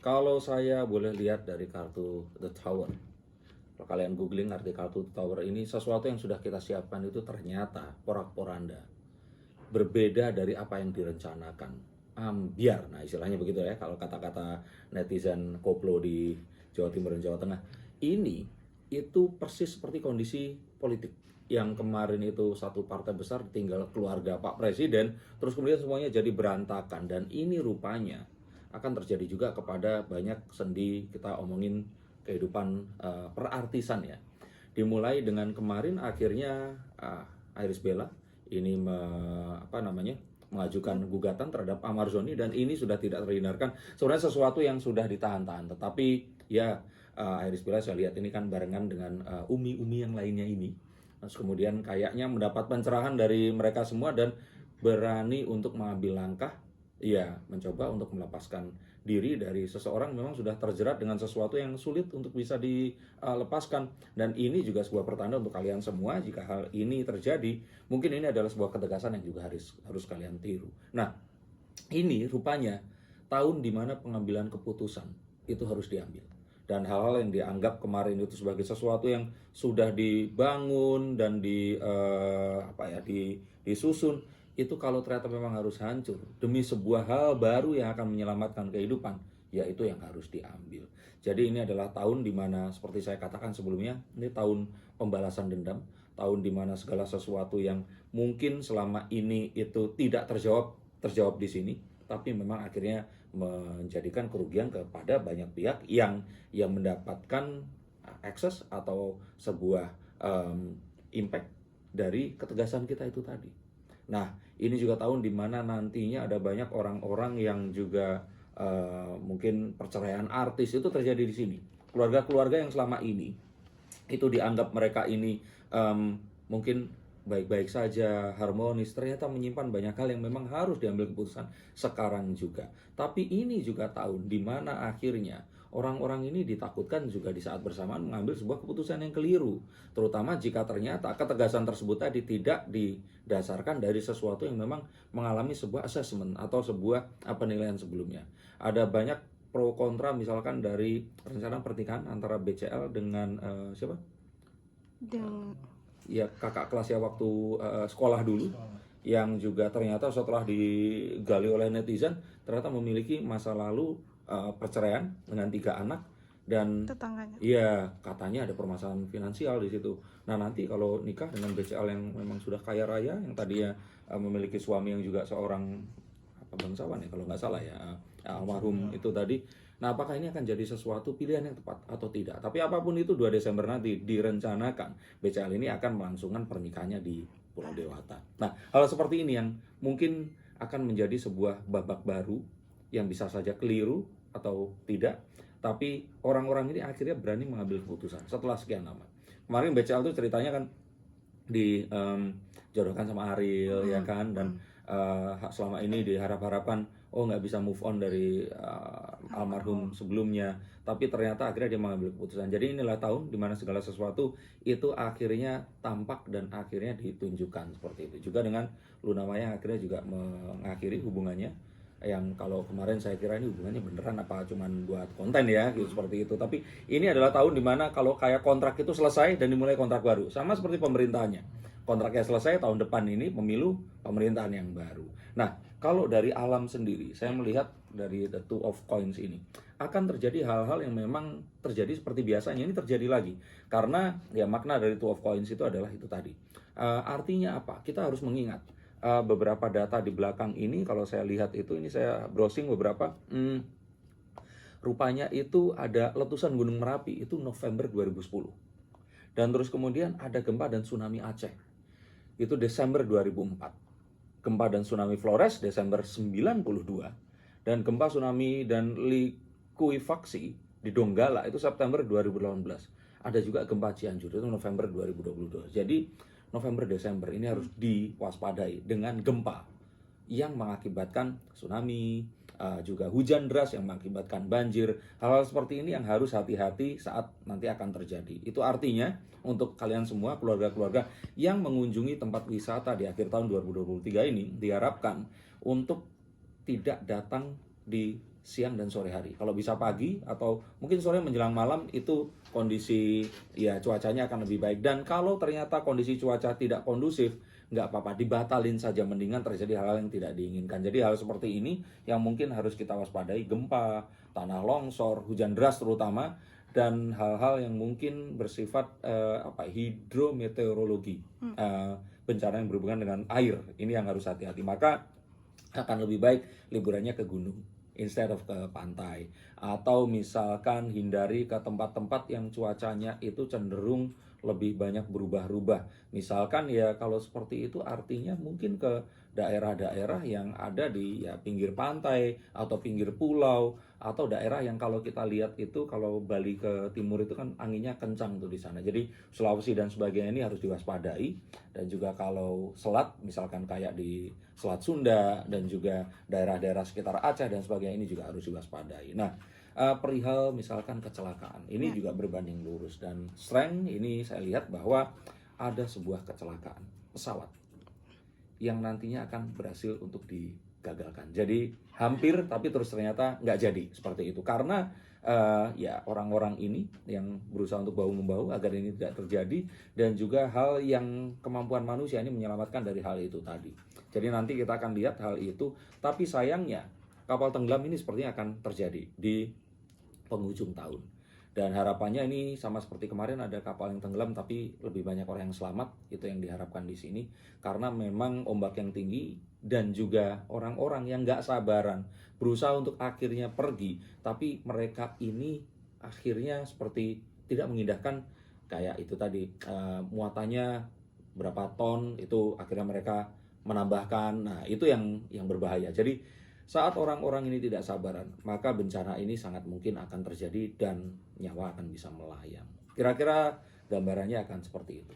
Kalau saya boleh lihat dari kartu The Tower, kalau kalian googling arti kartu The Tower ini, sesuatu yang sudah kita siapkan itu ternyata porak-poranda, berbeda dari apa yang direncanakan. Ambiar, nah istilahnya begitu ya, kalau kata-kata netizen koplo di Jawa Timur dan Jawa Tengah. Ini itu persis seperti kondisi politik yang kemarin itu satu partai besar tinggal keluarga Pak Presiden, terus kemudian semuanya jadi berantakan. Dan ini rupanya akan terjadi juga kepada banyak sendi, kita omongin kehidupan perartisan ya. Dimulai dengan kemarin akhirnya Iris Bella ini mengajukan gugatan terhadap Amarzoni, dan ini sudah tidak terhindarkan. Sebenarnya sesuatu yang sudah ditahan-tahan, tetapi ya Iris Bella saya lihat ini kan barengan dengan umi-umi yang lainnya ini. Terus kemudian kayaknya mendapat pencerahan dari mereka semua dan berani untuk mengambil langkah, ya mencoba untuk melepaskan diri dari seseorang memang sudah terjerat dengan sesuatu yang sulit untuk bisa dilepaskan. Dan ini juga sebuah pertanda untuk kalian semua, jika hal ini terjadi, mungkin ini adalah sebuah ketegasan yang juga harus kalian tiru. Nah, ini rupanya tahun di mana pengambilan keputusan itu harus diambil. Dan hal-hal yang dianggap kemarin itu sebagai sesuatu yang sudah dibangun dan disusun, itu kalau ternyata memang harus hancur demi sebuah hal baru yang akan menyelamatkan kehidupan, ya itu yang harus diambil. Jadi ini adalah tahun dimana seperti saya katakan sebelumnya, ini tahun pembalasan dendam, tahun dimana segala sesuatu yang mungkin selama ini itu tidak terjawab di sini, tapi memang akhirnya menjadikan kerugian kepada banyak pihak yang mendapatkan akses atau sebuah impact dari ketegasan kita itu tadi. Nah, ini juga tahun dimana nantinya ada banyak orang-orang yang juga mungkin perceraian artis itu terjadi di sini. Keluarga-keluarga yang selama ini itu dianggap mereka ini mungkin baik-baik saja, harmonis, ternyata menyimpan banyak hal yang memang harus diambil keputusan sekarang juga. Tapi ini juga tahun dimana akhirnya orang-orang ini ditakutkan juga di saat bersamaan mengambil sebuah keputusan yang keliru, terutama jika ternyata ketegasan tersebut tadi tidak didasarkan dari sesuatu yang memang mengalami sebuah assessment atau sebuah penilaian sebelumnya. Ada banyak pro kontra, misalkan dari rencana pernikahan antara BCL dengan siapa? Ya kakak kelasnya waktu sekolah dulu, yang juga ternyata setelah digali oleh netizen ternyata memiliki masa lalu perceraian dengan 3 anak, dan tetangganya. iya katanya ada permasalahan finansial di situ. Nah, nanti kalau nikah dengan BCL yang memang sudah kaya raya, yang tadinya memiliki suami yang juga seorang bangsawan ya kalau nggak salah ya, almarhum itu tadi. Nah, apakah ini akan jadi sesuatu pilihan yang tepat atau tidak? Tapi apapun itu, 2 Desember nanti direncanakan BCL ini akan melangsungkan pernikahannya di Pulau Dewata. Nah, hal seperti ini yang mungkin akan menjadi sebuah babak baru yang bisa saja keliru atau tidak, tapi orang-orang ini akhirnya berani mengambil keputusan setelah sekian lama. Kemarin BCL itu ceritanya kan dijodohkan sama Ariel ya kan, dan selama ini diharap-harapan nggak bisa move on dari almarhum sebelumnya, tapi ternyata akhirnya dia mengambil keputusan. Jadi inilah tahun dimana segala sesuatu itu akhirnya tampak dan akhirnya ditunjukkan seperti itu. Juga dengan Luna Maya yang akhirnya juga mengakhiri hubungannya, yang kalau kemarin saya kira ini hubungannya beneran apa cuman buat konten ya gitu, seperti itu. Tapi ini adalah tahun dimana kalau kayak kontrak itu selesai dan dimulai kontrak baru, sama seperti pemerintahannya, kontraknya selesai tahun depan ini pemilu pemerintahan yang baru. Nah, kalau dari alam sendiri saya melihat dari the two of coins ini akan terjadi hal-hal yang memang terjadi seperti biasanya, ini terjadi lagi karena ya makna dari two of coins itu adalah itu tadi. Artinya apa? Kita harus mengingat beberapa data di belakang ini. Kalau saya lihat itu, ini saya browsing beberapa, rupanya itu ada letusan Gunung Merapi itu November 2010, dan terus kemudian ada gempa dan tsunami Aceh itu Desember 2004, gempa dan tsunami Flores Desember 92, dan gempa tsunami dan likuifaksi di Donggala itu September 2018. Ada juga gempa Cianjur itu November 2022. Jadi November Desember ini harus diwaspadai dengan gempa yang mengakibatkan tsunami, juga hujan deras yang mengakibatkan banjir. Hal-hal seperti ini yang harus hati-hati saat nanti akan terjadi. Itu artinya untuk kalian semua, keluarga-keluarga yang mengunjungi tempat wisata di akhir tahun 2023 ini, diharapkan untuk tidak datang di siang dan sore hari. Kalau bisa pagi atau mungkin sore menjelang malam, itu kondisi ya cuacanya akan lebih baik. Dan kalau ternyata kondisi cuaca tidak kondusif, nggak apa-apa, dibatalin saja, mendingan terjadi hal-hal yang tidak diinginkan. Jadi hal seperti ini yang mungkin harus kita waspadai: gempa, tanah longsor, hujan deras terutama, dan hal-hal yang mungkin bersifat hidrometeorologi, bencana yang berhubungan dengan air. Ini yang harus hati-hati. Maka akan lebih baik liburannya ke gunung instead of ke pantai, atau misalkan hindari ke tempat-tempat yang cuacanya itu cenderung lebih banyak berubah-ubah. Misalkan ya kalau seperti itu artinya mungkin ke daerah-daerah yang ada di ya pinggir pantai atau pinggir pulau, atau daerah yang kalau kita lihat itu, kalau Bali ke timur itu kan anginnya kencang tuh di sana. Jadi Sulawesi dan sebagainya ini harus diwaspadai. Dan juga kalau selat, misalkan kayak di Selat Sunda dan juga daerah-daerah sekitar Aceh dan sebagainya, ini juga harus diwaspadai. Nah, perihal misalkan kecelakaan, ini juga berbanding lurus. Dan sering ini saya lihat bahwa ada sebuah kecelakaan pesawat yang nantinya akan berhasil untuk digagalkan. Jadi hampir, tapi terus ternyata nggak jadi seperti itu. Karena ya orang-orang ini yang berusaha untuk bahu-membahu agar ini tidak terjadi, dan juga hal yang kemampuan manusia ini menyelamatkan dari hal itu tadi. Jadi nanti kita akan lihat hal itu. Tapi sayangnya kapal tenggelam ini sepertinya akan terjadi di penghujung tahun. Dan harapannya ini sama seperti kemarin ada kapal yang tenggelam tapi lebih banyak orang yang selamat, itu yang diharapkan di sini. Karena memang ombak yang tinggi dan juga orang-orang yang nggak sabaran berusaha untuk akhirnya pergi, tapi mereka ini akhirnya seperti tidak mengindahkan, kayak itu tadi, muatannya berapa ton, itu akhirnya mereka menambahkan. Nah, itu yang berbahaya. Jadi saat orang-orang ini tidak sabaran, maka bencana ini sangat mungkin akan terjadi dan nyawa akan bisa melayang. Kira-kira gambarannya akan seperti itu.